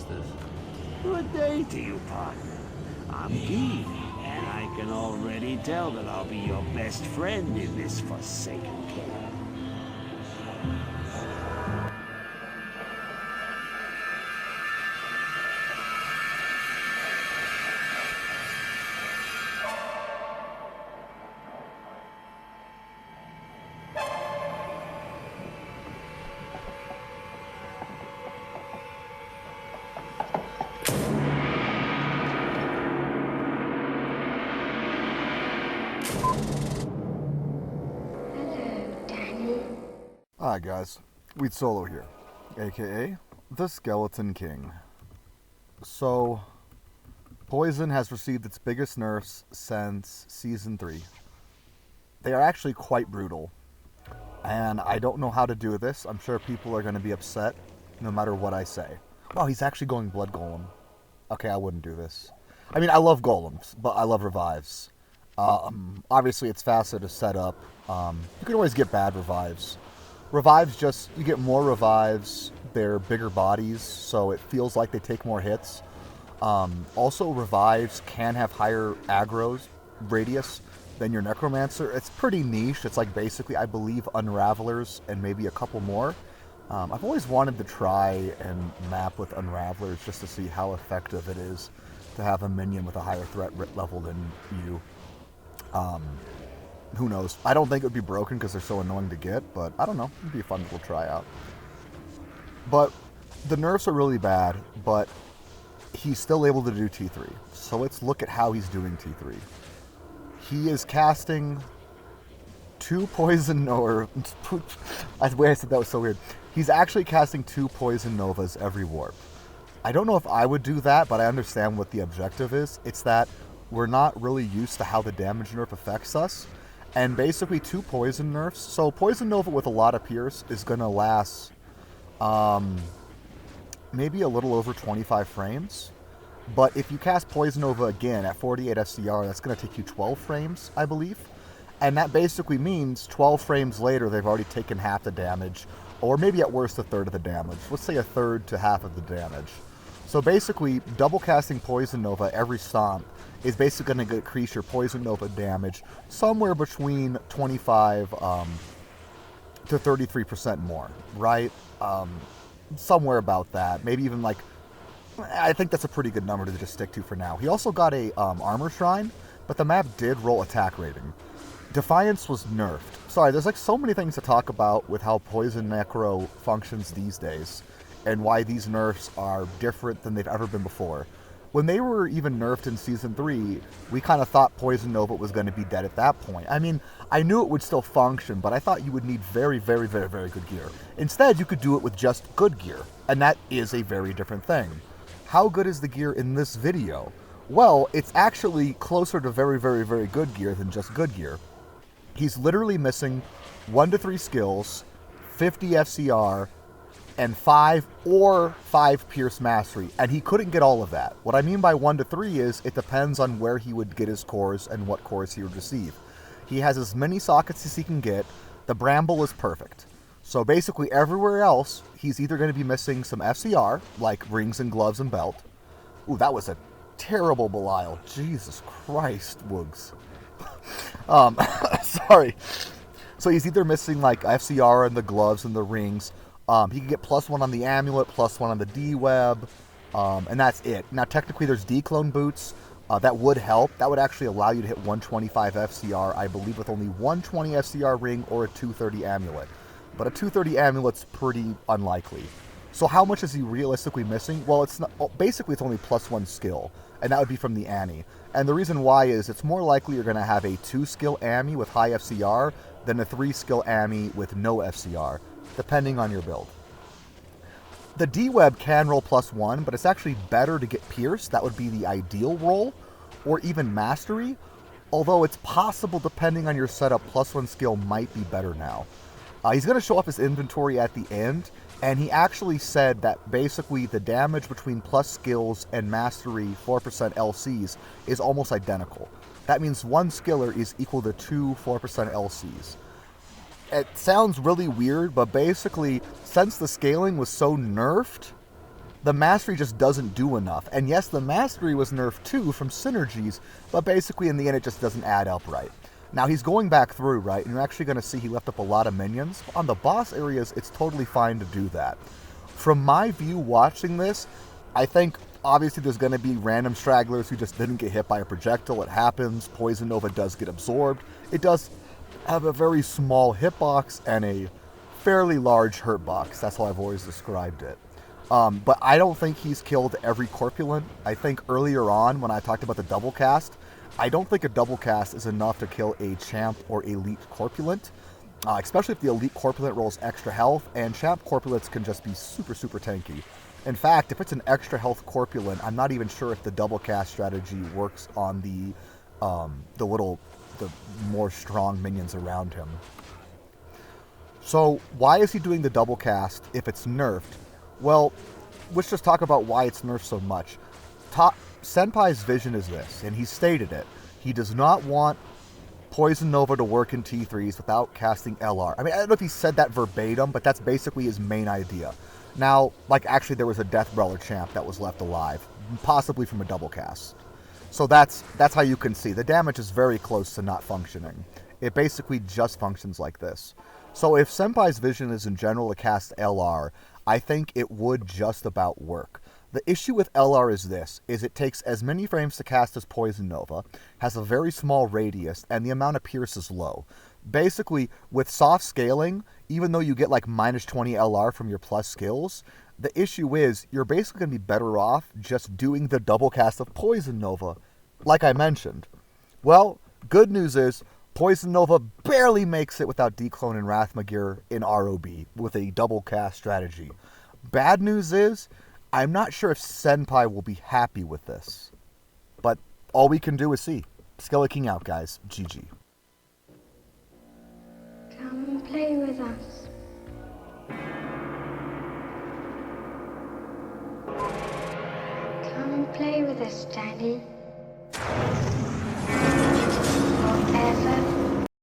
masters. Good day to you, partner. I'm Guy, and I can already tell that I'll be your best friend in this forsaken cave. Hi guys, Weed Solo here, aka the Skeleton King. So, Poison has received its biggest nerfs since Season 3. They are actually quite brutal, and I don't know how to do this. I'm sure people are going to be upset no matter what I say. Oh, he's actually going Blood Golem. Okay, I wouldn't do this. I mean, I love golems, but I love revives. Obviously, it's faster to set up. You can always get bad revives. Revives just, you get more revives, they're bigger bodies, so it feels like they take more hits. Also, revives can have higher aggro radius than your Necromancer. It's pretty niche. It's like basically, I believe, Unravelers and maybe a couple more. I've always wanted to try and map with Unravelers just to see how effective it is to have a minion with a higher threat level than you. Who knows? I don't think it would be broken because they're so annoying to get, but I don't know. It'd be a fun little tryout. But the nerfs are really bad, but he's still able to do T3. So let's look at how he's doing T3. He is casting 2 Poison Nova. The way I said that was so weird. He's actually casting 2 Poison Novas every warp. I don't know if I would do that, but I understand what the objective is. It's that we're not really used to how the damage nerf affects us. And basically 2 poison nerfs. So Poison Nova with a lot of Pierce is going to last maybe a little over 25 frames. But if you cast Poison Nova again at 48 FCR, that's going to take you 12 frames, I believe. And that basically means 12 frames later, they've already taken half the damage. Or maybe at worst, a third of the damage. Let's say a third to half of the damage. So basically, double casting Poison Nova every stomp is basically going to increase your Poison Nova damage somewhere between 25 to 33% more, right? Somewhere about that. Maybe even like, I think that's a pretty good number to just stick to for now. He also got a armor shrine, but the map did roll attack rating. Defiance was nerfed. Sorry, there's like so many things to talk about with how Poison Necro functions these days and why these nerfs are different than they've ever been before. When they were even nerfed in Season 3, we kind of thought Poison Nova was going to be dead at that point. I mean, I knew it would still function, but I thought you would need very, very, very, very good gear. Instead, you could do it with just good gear, and that is a very different thing. How good is the gear in this video? Well, it's actually closer to very, very, very good gear than just good gear. He's literally missing 1 to 3 skills, 50 FCR, and 5 Pierce Mastery, and he couldn't get all of that. What I mean by 1 to 3 is it depends on where he would get his corrs and what corrs he would receive. He has as many sockets as he can get. The Bramble is perfect. So basically everywhere else, he's either going to be missing some FCR, like rings and gloves and belt. Ooh, that was a terrible Belial. Jesus Christ, Woogs. Sorry. So he's either missing like FCR and the gloves and the rings. He can get +1 on the amulet, +1 on the D-web, and that's it. Now, technically, there's Dclone boots. That would help. That would actually allow you to hit 125 FCR, I believe, with only 120 FCR ring or a 230 amulet. But a 230 amulet's pretty unlikely. So how much is he realistically missing? Well, it's not, basically it's only +1 skill, and that would be from the Annie. And the reason why is it's more likely you're going to have a 2-skill Ami with high FCR than a 3-skill Ami with no FCR, depending on your build. The D-Web can roll +1, but it's actually better to get Pierce. That would be the ideal roll, or even Mastery, although it's possible, depending on your setup, +1 skill might be better now. He's going to show off his inventory at the end, and he actually said that basically the damage between plus skills and Mastery 4% LCs is almost identical. That means 1 skiller is equal to 2 4% LCs. It sounds really weird, but basically, since the scaling was so nerfed, The mastery just doesn't do enough. And yes, the mastery was nerfed too from synergies, but basically in the end it just doesn't add up right. Now he's going back through, right, and you're actually going to see he left up a lot of minions. On the boss areas, it's totally fine to do that. From my view watching this, I think obviously there's going to be random stragglers who just didn't get hit by a projectile. It happens. Poison Nova does get absorbed. It does have a very small hitbox and a fairly large hurt box. That's how I've always described it. But I don't think he's killed every corpulent. I think earlier on when I talked about the double cast, I don't think a double cast is enough to kill a champ or elite corpulent, especially if the elite corpulent rolls extra health, and champ corpulents can just be super, super tanky. In fact, if it's an extra health corpulent, I'm not even sure if the double cast strategy works on the more strong minions around him. So why is he doing the double cast if it's nerfed? Well, let's just talk about why it's nerfed so much. Senpai's vision is this, and he stated it. He does not want Poison Nova to work in T3s without casting LR. I mean, I don't know if he said that verbatim, but that's basically his main idea. Now, like, actually there was a Death Brawler champ that was left alive, possibly from a double cast. So that's how you can see. The damage is very close to not functioning. It basically just functions like this. So if Senpai's vision is in general to cast LR, I think it would just about work. The issue with LR is this, it takes as many frames to cast as Poison Nova, has a very small radius, and the amount of pierce is low. Basically, with soft scaling, even though you get like minus 20 LR from your plus skills, the issue is you're basically going to be better off just doing the double cast of Poison Nova, like I mentioned. Well, good news is, Poison Nova barely makes it without Dclone and Rathma gear in ROB with a double cast strategy. Bad news is, I'm not sure if Senpai will be happy with this. But all we can do is see. Skelly King out, guys. GG. Come play with us. Come play with us, Daddy. Forever